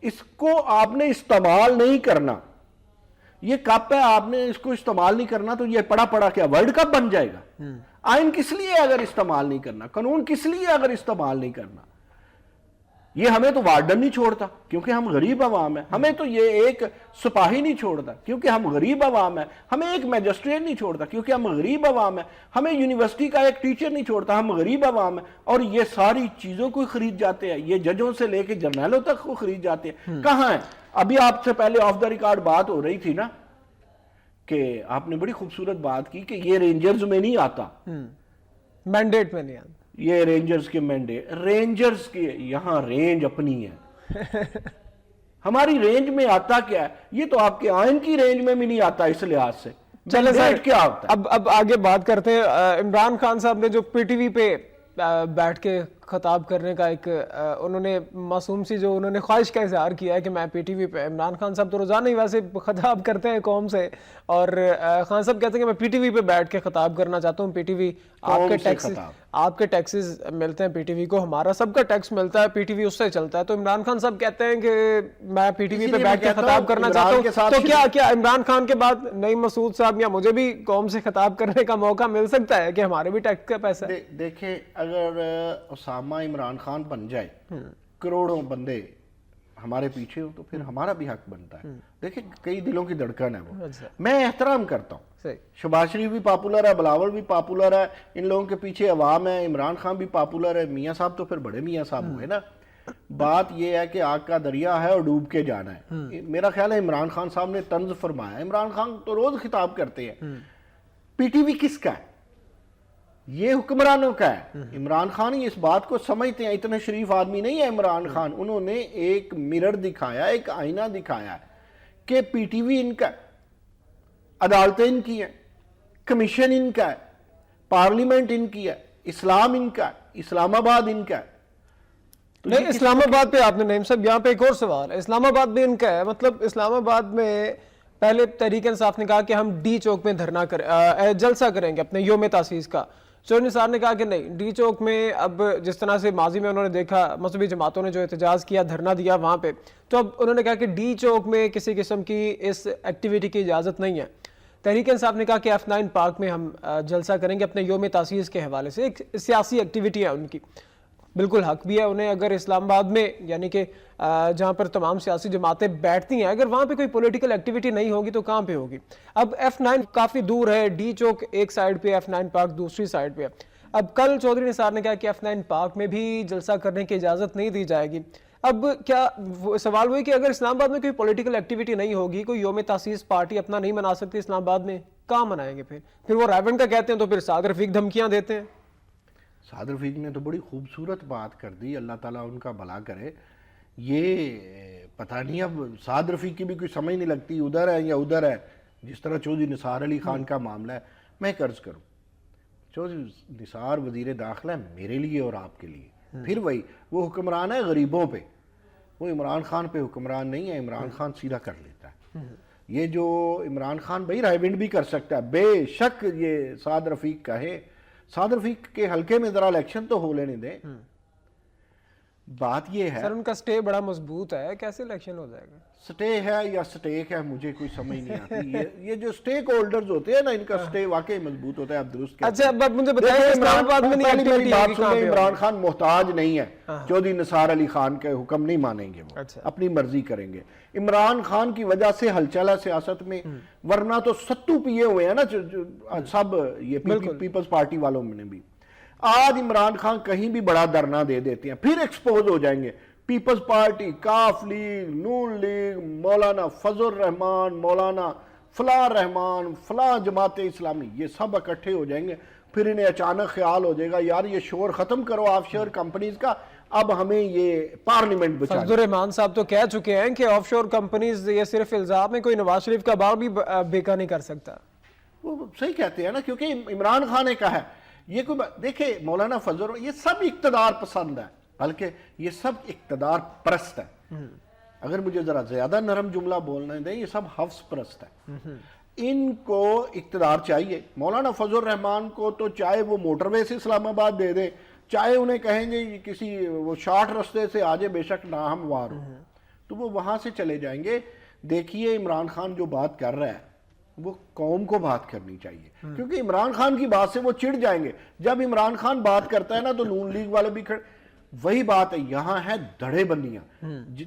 اس کو آپ نے استعمال نہیں کرنا، یہ کپ ہے آپ نے اس کو استعمال نہیں کرنا، تو یہ پڑا پڑا کیا ورلڈ کپ بن جائے گا؟ آئین کس لیے اگر استعمال نہیں کرنا، قانون کس لیے اگر استعمال نہیں کرنا؟ یہ ہمیں تو وارڈن نہیں چھوڑتا کیونکہ ہم غریب عوام ہیں، ہمیں تو یہ ایک سپاہی نہیں چھوڑتا کیونکہ ہم غریب عوام ہیں، ہمیں ایک میجسٹریٹ نہیں چھوڑتا کیونکہ ہم غریب عوام ہیں، ہمیں یونیورسٹی کا ایک ٹیچر نہیں چھوڑتا، ہم غریب عوام ہیں. اور یہ ساری چیزوں کو خرید جاتے ہیں، یہ ججوں سے لے کے جرنیلوں تک کو خرید جاتے ہیں. کہاں ہیں؟ ابھی آپ سے پہلے آف دا ریکارڈ بات ہو رہی تھی نا کہ آپ نے بڑی خوبصورت بات کی کہ یہ رینجرز میں نہیں آتا، مینڈیٹ میں نہیں آتا، یہ رینجرز کے مینڈیٹ، رینجرز کے یہاں رینج اپنی ہے. ہماری رینج میں آتا کیا ہے؟ یہ تو آپ کے آئین کی رینج میں بھی نہیں آتا. اس لحاظ سے چلے سر کیا ہوتا ہے؟ اب آگے بات کرتے ہیں. عمران خان صاحب نے جو پی ٹی وی پہ بیٹھ کے خطاب کرنے کا ایک انہوں نے معصوم سی جو انہوں نے خواہش کا اظہار کیا ہے کہ میں پی ٹی وی پہ، عمران خان صاحب تو روزانہ ہی ویسے خطاب کرتے ہیں قوم سے، اور خان صاحب کہتے ہیں کہ میں پی ٹی وی پہ بیٹھ کے خطاب کرنا چاہتا ہوں. پی ٹی وی آپ کے ٹیکسز ملتے ہیں پی ٹی وی کو، ہمارا سب کا ٹیکس ملتا ہے، پی ٹی وی اس سے چلتا ہے. تو عمران خان صاحب کہتے ہیں کہ میں پی ٹی وی پہ بیٹھ کے خطاب کرنا چاہتا ہوں. تو کیا عمران خان کے بعد نعیم مسعود صاحب یا مجھے بھی قوم سے خطاب کرنے کا موقع مل سکتا ہے کہ ہمارے بھی ٹیکس کا پیسہ ہے؟ دیکھیں اگر اسامہ عمران خان بن جائے، کروڑوں بندے ہمارے پیچھے ہوں، تو پھر ہمارا بھی حق بنتا ہے. دیکھیں کئی دلوں کی دھڑکن ہے وہ، میں احترام کرتا ہوں. شہباز شریف بھی پاپولر ہے، بلاول بھی پاپولر ہے، ان لوگوں کے پیچھے عوام ہے، عمران خان بھی پاپولر ہے، میاں صاحب تو پھر بڑے میاں صاحب ہوئے نا. بات یہ ہے کہ آگ کا دریا ہے اور ڈوب کے جانا ہے. میرا خیال ہے عمران خان صاحب نے طنز فرمایا. عمران خان تو روز خطاب کرتے ہیں. پی ٹی وی کس کا ہے؟ یہ حکمرانوں کا ہے. عمران خان ہی اس بات کو سمجھتے ہیں. اتنے شریف آدمی نہیں ہے عمران خان. انہوں نے ایک مرر دکھایا، ایک آئینہ دکھایا ہے کہ پی ٹی وی ان کا، عدالتیں ان کی ہیں، کمیشن ان کا ہے، پارلیمنٹ ان کی ہے، اسلام ان کا ہے، اسلام آباد ان کا ہے. نہیں، اسلام آباد پہ آپ نے نعیم صاحب یہاں پہ ایک اور سوال ہے. اسلام آباد بھی ان کا ہے، مطلب اسلام آباد میں پہلے تحریک انصاف نے کہا کہ ہم ڈی چوک میں دھرنا جلسہ کریں گے اپنے یوم تاسیس کا. چور نثار نے کہا کہ نہیں، ڈی چوک میں اب جس طرح سے ماضی میں انہوں نے دیکھا مذہبی جماعتوں نے جو احتجاج کیا، دھرنا دیا وہاں پہ، تو اب انہوں نے کہا کہ ڈی چوک میں کسی قسم کی اس ایکٹیویٹی کی اجازت نہیں ہے. تحریک انصاف نے کہا کہ F9 پارک میں ہم جلسہ کریں گے اپنے یوم تاسیس کے حوالے سے. ایک سیاسی ایکٹیویٹی ہے ان کی، بالکل حق بھی ہے انہیں. اگر اسلام آباد میں یعنی کہ جہاں پر تمام سیاسی جماعتیں بیٹھتی ہیں، اگر وہاں پہ کوئی پولیٹیکل ایکٹیویٹی نہیں ہوگی تو کہاں پہ ہوگی؟ اب F9 کافی دور ہے، ڈی چوک ایک سائیڈ پہ، F9 پارک دوسری سائیڈ پہ. اب کل چودھری نثار نے کہا کہ F9 پارک میں بھی جلسہ کرنے کی اجازت نہیں دی جائے گی. اب کیا سوال ہوئی کہ اگر اسلام آباد میں کوئی پولیٹیکل ایکٹیویٹی نہیں ہوگی، کوئی یوم تاسیس پارٹی اپنا نہیں منا سکتی اسلام آباد میں، کہاں منائیں گے؟ پھر وہ رائیونڈ کا کہتے ہیں تو پھر سعد رفیق دھمکیاں دیتے ہیں. سعد رفیق نے تو بڑی خوبصورت بات کر دی، اللہ تعالیٰ ان کا بھلا کرے. یہ پتہ نہیں اب سعد رفیق کی بھی کوئی سمجھ نہیں لگتی، ادھر ہے یا ادھر ہے. جس طرح چودھری نثار علی خان کا معاملہ ہے، میں ایک عرض کروں، چودھری نثار وزیر داخلہ ہے میرے لیے اور آپ کے لیے. پھر وہی وہ حکمران ہے غریبوں پہ، وہ عمران خان پہ حکمران نہیں ہے. عمران خان سیدھا کر لیتا ہے. یہ جو عمران خان بھائی رائیونڈ بھی کر سکتا ہے بے شک. یہ سعد رفیق کا ہے، سعد رفیق کے حلقے میں ذرا الیکشن تو ہو لینے دیں. بات یہ ہے سر ان کا سٹے بڑا مضبوط ہے، کیسے الیکشن ہو جائے گا؟ سٹے ہے یا سٹیک ہے مجھے کوئی سمجھ نہیں آتی. یہ جو سٹیک ہولڈرز ہوتے ہیں نا، ان کا سٹے واقعی مضبوط ہوتا ہے. آپ درست کہتے ہیں. اچھا اب مجھے بتائیں اسلام آباد میں میری بات سن لیں، عمران خان محتاج نہیں ہے. چودھری نثار علی خان کے حکم نہیں مانیں گے، وہ اپنی مرضی کریں گے. عمران خان کی وجہ سے ہلچل ہے سیاست میں، ورنہ تو ستو پیے ہوئے ہیں نا سب یہ پیپلز پارٹی والوں میں نے بھی. آج عمران خان کہیں بھی بڑا دھرنا دے دیتے ہیں، پھر ایکسپوز ہو جائیں گے. پیپلز پارٹی، کاف لیگ، نون لیگ، مولانا فضل الرحمان، مولانا فلاں رحمان، فلاں جماعت اسلامی، یہ سب اکٹھے ہو جائیں گے. پھر انہیں اچانک خیال ہو جائے گا یار یہ شور ختم کرو آف شور کمپنیز کا، اب ہمیں یہ پارلیمنٹ بچا. فضل الرحمان صاحب تو کہہ چکے ہیں کہ آف شور کمپنیز یہ صرف الزام ہے، کوئی نواز شریف کا بال بھی بیکا نہیں کر سکتا. وہ صحیح کہتے ہیں نا، کیونکہ عمران خان نے کہا ہے. یہ کوئی دیکھیں مولانا فضل، یہ سب اقتدار پسند ہے. بلکہ یہ سب اقتدار پرست ہے. اگر مجھے ذرا زیادہ نرم جملہ بولنا دیں، یہ سب حوث پرست ہے. ان کو اقتدار چاہیے. مولانا فضل الرحمان کو تو چاہے وہ موٹر وے سے اسلام آباد دے دیں، چاہے انہیں کہیں گے کسی وہ شارٹ رستے سے آجے بے شک ناہموار ہو، تو وہ وہاں سے چلے جائیں گے. دیکھیے عمران خان جو بات کر رہا ہے وہ قوم کو بات کرنی چاہیے، کیونکہ عمران خان کی بات سے وہ چڑ جائیں گے. جب عمران خان بات کرتا ہے نا تو نون لیگ والے بھی وہی بات ہے. یہاں ہے دڑے بندیاں.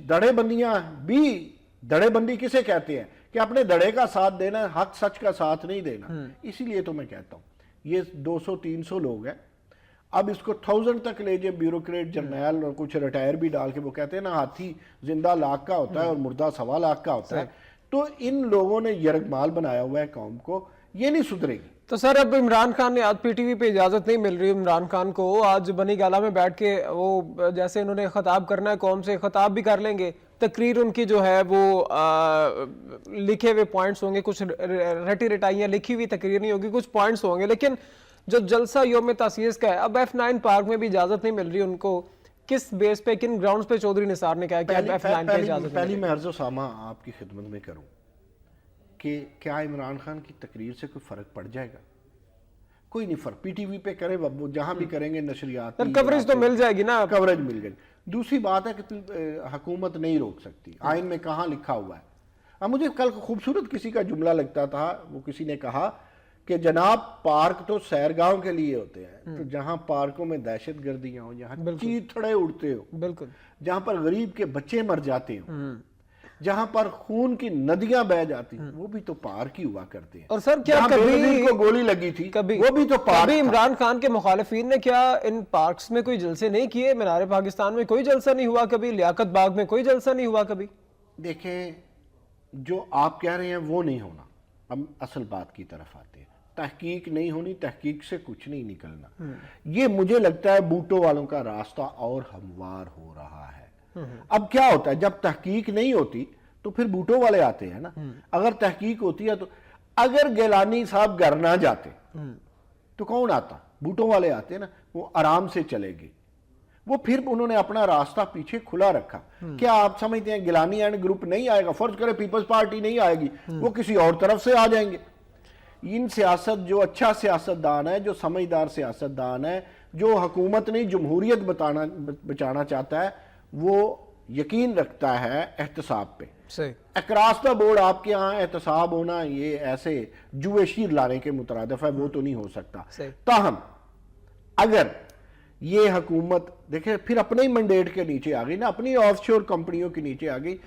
دڑے بندیاں بھی، دڑے بندی کسے کہتے ہیں کہ اپنے دڑے کا ساتھ دینا، حق سچ کا ساتھ نہیں دینا. اسی لیے تو میں کہتا ہوں یہ 200-300 لوگ ہیں. اب اس کو 1000 تک لے جائے بیوروکریٹ جرنیل اور کچھ ریٹائر بھی ڈال کے. وہ کہتے ہیں نا ہاتھی زندہ لاکھ کا ہوتا ہے اور مردہ 1.25 لاکھ کا ہوتا ہے. تو ان لوگوں نے یرغمال بنایا ہوا ہے قوم کو، یہ نہیں سدھرے گی. تو سر اب عمران خان نے آج پی ٹی وی پہ اجازت نہیں مل رہی عمران خان کو. آج بنی گالہ میں بیٹھ کے وہ جیسے انہوں نے خطاب کرنا ہے قوم سے، خطاب بھی کر لیں گے. تقریر ان کی جو ہے وہ لکھے ہوئے پوائنٹس ہوں گے، کچھ رٹی رٹائیاں لکھی ہوئی تقریر نہیں ہوگی، کچھ پوائنٹس ہوں گے. لیکن جو جلسہ یوم تاسیس کا ہے، اب F9 پارک میں بھی اجازت نہیں مل رہی ان کو. کس بیس پہ، کن گراؤنڈز پہ چودھری نثار نے کہا کہ اب F9 پہ اجازت پہلی میں عرض اسامہ آپ کی خدمت میں کروں کہ کیا عمران خان کی تقریر سے کوئی فرق پڑ جائے گا؟ کوئی نہیں فرق. پی ٹی وی پہ کرے، جہاں بھی کریں گے نشریات کوریج تو مل جائے گی نا، کوریج مل جائے گی. دوسری بات ہے کہ حکومت نہیں روک سکتی. آئین میں کہاں لکھا ہوا ہے؟ اب مجھے کل خوبصورت کسی کا جملہ لگتا تھا، وہ کسی نے کہا کہ جناب پارک تو سیرگاہوں کے لیے ہوتے ہیں، تو جہاں پارکوں میں دہشت گردیاں ہوں، جہاں چیتڑے اڑتے ہو، بالکل، جہاں پر غریب کے بچے مر جاتے ہوں، جہاں پر خون کی ندیاں بہ جاتی ہیں، وہ بھی تو پارک ہی ہوا کرتے ہیں. اور سر کیا کبھی کو گولی لگی تھی وہ بھی تو پارک. کبھی عمران خان کے مخالفین نے کیا ان پارکس میں کوئی جلسے نہیں کیے؟ مینار پاکستان میں کوئی جلسہ نہیں ہوا کبھی؟ لیاقت باغ میں کوئی جلسہ نہیں ہوا کبھی؟ دیکھیں جو آپ کہہ رہے ہیں وہ نہیں ہونا. ہم اصل بات کی طرف آتے ہیں. تحقیق نہیں ہونی، تحقیق سے کچھ نہیں نکلنا. یہ مجھے لگتا ہے بوٹو والوں کا راستہ اور ہموار ہو رہا ہے. اب کیا ہوتا ہے جب تحقیق نہیں ہوتی تو پھر بوٹو والے آتے ہیں نا. اگر تحقیق ہوتی ہے تو اگر گیلانی صاحب گھر نہ جاتے تو کون آتا؟ بوٹو والے آتے نا. وہ آرام سے چلے گئے، وہ پھر انہوں نے اپنا راستہ پیچھے کھلا رکھا. کیا آپ سمجھتے ہیں گیلانی اینڈ گروپ نہیں آئے گا؟ فرض کرے پیپلز پارٹی نہیں آئے گی، وہ کسی اور طرف سے آ جائیں گے. ان سیاست جو اچھا سیاستدان ہے، جو سمجھدار سیاستدان ہے، جو حکومت نہیں جمہوریت بچانا چاہتا ہے، وہ یقین رکھتا ہے احتساب پہ. اکراس دا بورڈ آپ کے ہاں احتساب ہونا یہ ایسے جوئے شیر لانے کے مترادف ہے، وہ تو نہیں ہو سکتا. تاہم اگر یہ حکومت دیکھیں پھر اپنے ہی مینڈیٹ کے نیچے آ گئی نا، اپنی آف شور کمپنیوں کے نیچے آ گئی.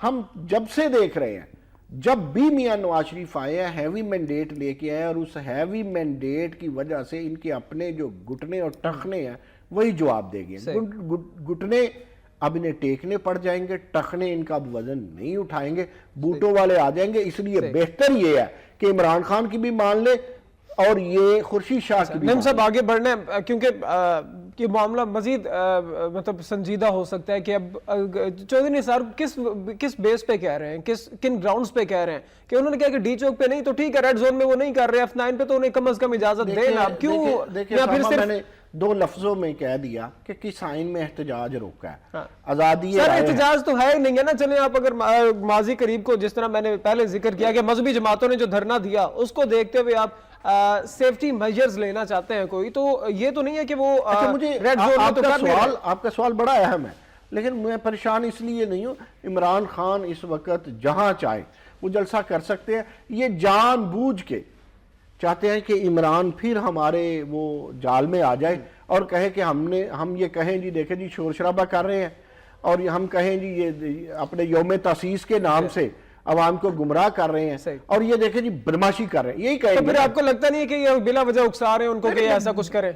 ہم جب سے دیکھ رہے ہیں، جب بھی میاں نواز شریف آئے ہیں ہیوی مینڈیٹ لے کے آئے، اور اس ہیوی مینڈیٹ کی وجہ سے ان کے اپنے جو گھٹنے اور ٹخنے ہیں وہی جواب دے گئے. گھٹنے اب انہیں ٹیکنے پڑ جائیں گے، ٹخنے ان کا اب وزن نہیں اٹھائیں گے. بوٹو والے آ جائیں گے. اس لیے بہتر یہ ہے کہ عمران خان کی بھی مان لے اور یہ خورشید شاہ کی بھی. نعیم صاحب آگے بڑھنے کیونکہ یہ معاملہ مزید مطلب سنجیدہ ہو سکتا ہے کہ اب چودھری نثار کس بیس پہ کہہ رہے ہیں، کن گراؤنڈز پہ کہہ رہے ہیں کہ انہوں نے کہا کہ ڈی چوک پہ نہیں تو ٹھیک ہے، ریڈ زون میں وہ نہیں کر رہے، F9 پہ تو انہیں کم از کم اجازت دیں. اب کیوں؟ دیکھیں میں نے 2 لفظوں میں کہہ دیا کہ کس آئین میں احتجاج روکا ہے. آزادی سر احتجاج تو ہے ہی نہیں ہے نا. چلیں آپ اگر ماضی قریب کو جس طرح میں نے پہلے ذکر کیا کہ مذہبی جماعتوں نے جو دھرنا دیا اس کو دیکھتے ہوئے آپ سیفٹی میجرز لینا چاہتے ہیں کوئی، تو یہ تو نہیں ہے کہ وہ ریڈ زون میں تو کر نہیں رہے. آپ کا سوال بڑا اہم ہے، لیکن میں پریشان اس لیے نہیں ہوں. عمران خان اس وقت جہاں چاہے وہ جلسہ کر سکتے ہیں. یہ جان بوجھ کے چاہتے ہیں کہ عمران پھر ہمارے وہ جال میں آ جائے اور کہے کہ ہم یہ کہیں جی دیکھیں جی شور شرابہ کر رہے ہیں، اور ہم کہیں جی یہ اپنے یوم تاسیس کے نام سے عوام کو گمراہ کر رہے ہیں، اور یہ دیکھیں جی بدماشی کر رہے ہیں. یہی کہیں. تو پھر آپ کو لگتا نہیں ہے کہ یہ بلا وجہ اکسا رہے ہیں ان کو کہ ایسا کچھ کریں؟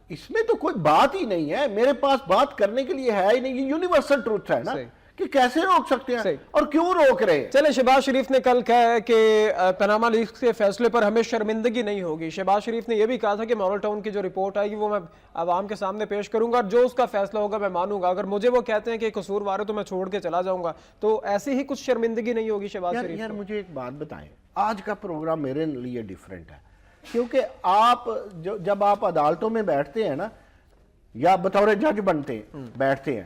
اس میں تو کوئی بات ہی نہیں ہے، میرے پاس بات کرنے کے لیے ہے ہی نہیں. یہ یونیورسل ٹروتھ ہے نا کہ کیسے روک سکتے ہیں اور کیوں روک رہے ہیں. چلے شہباز شریف نے کل کہا ہے کہ پاناما لیکس کے فیصلے پر ہمیں شرمندگی نہیں ہوگی. شہباز شریف نے یہ بھی کہا تھا کہ ماڈل ٹاؤن کی جو رپورٹ آئے گی وہ میں عوام کے سامنے پیش کروں گا، اور جو اس کا فیصلہ ہوگا میں مانوں گا. اگر مجھے وہ کہتے ہیں کہ قصوروار ہے تو میں چھوڑ کے چلا جاؤں گا. تو ایسی ہی کچھ شرمندگی نہیں ہوگی شہباز شریف. یار مجھے ایک بات بتائیں، آج کا پروگرام میرے لیے ڈیفرنٹ ہے، کیونکہ آپ جب آپ عدالتوں میں بیٹھتے ہیں نا یا بطور جج بنتے ہیں بیٹھتے ہیں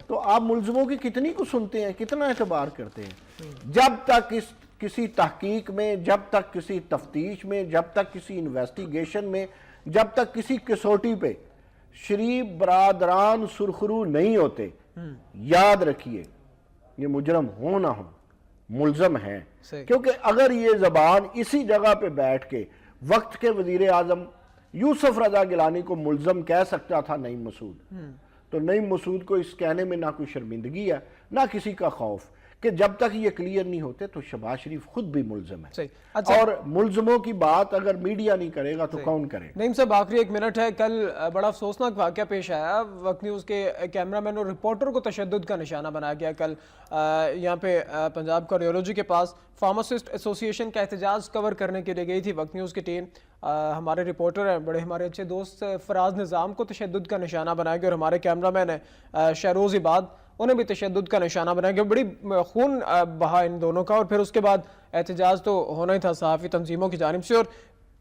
تو آپ ملزموں کی کتنی کو سنتے ہیں, کتنا اعتبار کرتے ہیں؟ جب تک کسی تحقیق میں, جب تک کسی تفتیش میں, جب تک کسی انویسٹیگیشن میں, جب تک کسی کسوٹی پہ شریف برادران سرخرو نہیں ہوتے, یاد رکھیے یہ مجرم ہو نہ ہو ملزم ہیں. کیونکہ اگر یہ زبان اسی جگہ پہ بیٹھ کے وقت کے وزیر اعظم یوسف رضا گیلانی کو ملزم کہہ سکتا تھا نعیم مسعود, تو نعیم مسعود کو اس کہنے میں نہ کوئی شرمندگی ہے نہ کسی کا خوف کہ جب تک یہ کلیئر نہیں ہوتے تو شہباز شریف خود بھی ملزم ہے. اور ملزموں کی بات اگر میڈیا نہیں کرے گا تو کون کرے گا؟ نعیم صاحب آخری 1 منٹ ہے. کل بڑا افسوسناک واقعہ پیش آیا, وقت نیوز کے کیمرہ مین اور رپورٹر کو تشدد کا نشانہ بنایا گیا. کل یہاں پہ پنجاب کارڈیولوجی کے پاس فارماسسٹ ایسوسی ایشن کا احتجاج کور کرنے کے لیے گئی تھی وقت نیوز کی ٹیم. ہمارے رپورٹر ہیں بڑے ہمارے اچھے دوست فراز نظام کو تشدد کا نشانہ بنایا گیا, اور ہمارے کیمرہ مین ہیں شہروز عباد, انہیں بھی تشدد کا نشانہ بنایا گیا. بڑی خون بہا ان دونوں کا, اور پھر اس کے بعد احتجاج تو ہونا ہی تھا صحافی تنظیموں کی جانب سے, اور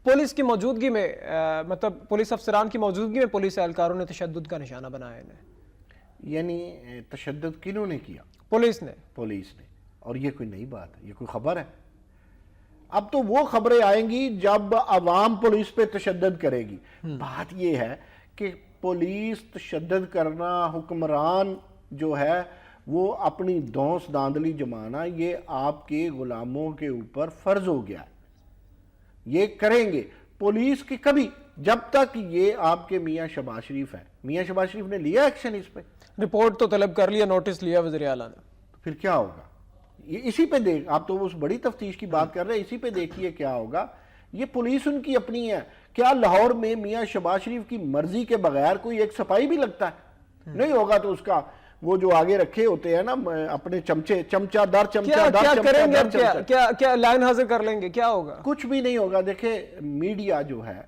پولیس کی موجودگی میں مطلب پولیس افسران کی موجودگی میں پولیس اہلکاروں نے تشدد کا نشانہ بنایا انہیں. یعنی تشدد کنہوں نے کیا؟ پولیس نے. اور یہ کوئی نئی بات ہے, یہ کوئی خبر ہے؟ اب تو وہ خبریں آئیں گی جب عوام پولیس پہ تشدد کرے گی. بات یہ ہے کہ پولیس تشدد کرنا, حکمران جو ہے وہ اپنی دونس داندلی جمانا, یہ آپ کے غلاموں کے اوپر فرض ہو گیا ہے. یہ کریں گے پولیس کی کبھی, جب تک یہ آپ کے میاں شہباز شریف ہے. میاں شہباز شریف نے لیا ایکشن اس پہ, رپورٹ تو طلب کر لیا, نوٹس لیا وزیر اعلیٰ نے, پھر کیا ہوگا؟ یہ اسی پہ دیکھ, آپ تو اس بڑی تفتیش کی بات کر رہے ہیں, اسی پہ دیکھیے کیا ہوگا. یہ پولیس ان کی اپنی ہے. کیا لاہور میں میاں شہباز شریف کی مرضی کے بغیر کوئی ایک سپاہی بھی لگتا ہے؟ نہیں ہوگا. تو اس کا وہ جو آگے رکھے ہوتے ہیں نا اپنے چمچے, چمچہ در چمچہ در کیا کریں گے, چمچہ, کیا لائن حاضر کر لیں گے, کیا ہوگا؟ کچھ بھی نہیں ہوگا. دیکھیں میڈیا جو ہے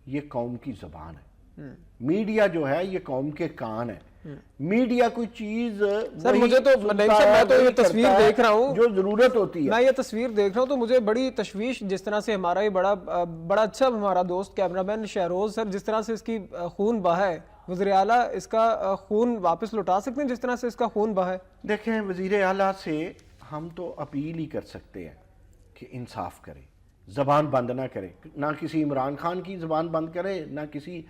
یہ قوم کی زبان ہے, میڈیا جو ہے یہ قوم کے کان ہے. میڈیا کوئی چیز سر مجھے تو میں تو یہ تصویر دیکھ رہا ہوں جو ضرورت ہوتی ہے, میں یہ تصویر دیکھ رہا ہوں تو مجھے بڑی تشویش, جس طرح سے ہمارا یہ بڑا اچھا ہمارا دوست کیمرہ مین شہروز سر, جس طرح سے اس کی خون بہا ہے, وزیر اعلیٰ اس کا خون واپس لوٹا سکتے ہیں جس طرح سے اس کا خون بہا ہے؟ دیکھیں وزیر اعلیٰ سے ہم تو اپیل ہی کر سکتے ہیں کہ انصاف کرے, زبان بند نہ کرے, نہ کسی عمران خان کی زبان بند کرے, نہ کسی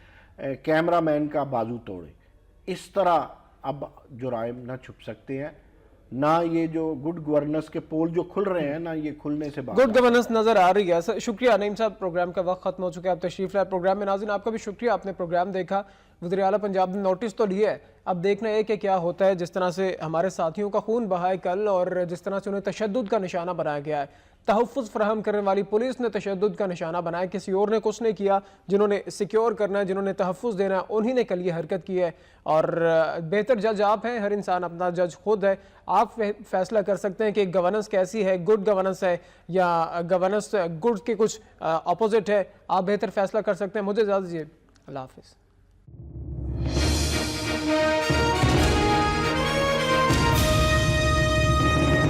کیمرہ مین کا بازو توڑے. اس طرح اب جرائم نہ چھپ سکتے ہیں, نہ یہ جو گڈ گورننس کے پول جو کھل رہے ہیں, نہ یہ کھلنے سے بعد گڈ گورننس نظر آ رہی ہے. شکریہ نعیم صاحب, پروگرام کا وقت ختم ہو چکا ہے, آپ تشریف لائے پروگرام میں. ناظرین آپ کا بھی شکریہ, آپ نے پروگرام دیکھا. وزیر اعلیٰ پنجاب نے نوٹس تو لیا ہے, اب دیکھنا ہے کہ کیا ہوتا ہے. جس طرح سے ہمارے ساتھیوں کا خون بہا ہے کل, اور جس طرح سے انہیں تشدد کا نشانہ بنایا گیا ہے, تحفظ فراہم کرنے والی پولیس نے تشدد کا نشانہ بنایا, کسی اور نے کچھ نہیں کیا. جنہوں نے سیکیور کرنا ہے, جنہوں نے تحفظ دینا ہے, انہی نے کل یہ حرکت کی ہے. اور بہتر جج آپ ہیں, ہر انسان اپنا جج خود ہے. آپ فیصلہ کر سکتے ہیں کہ گورننس کیسی ہے, گڈ گورننس ہے یا گورننس گڈ کے کچھ اپوزٹ ہے. آپ بہتر فیصلہ کر سکتے ہیں. مجھے اجازت دیجیے, اللہ حافظ.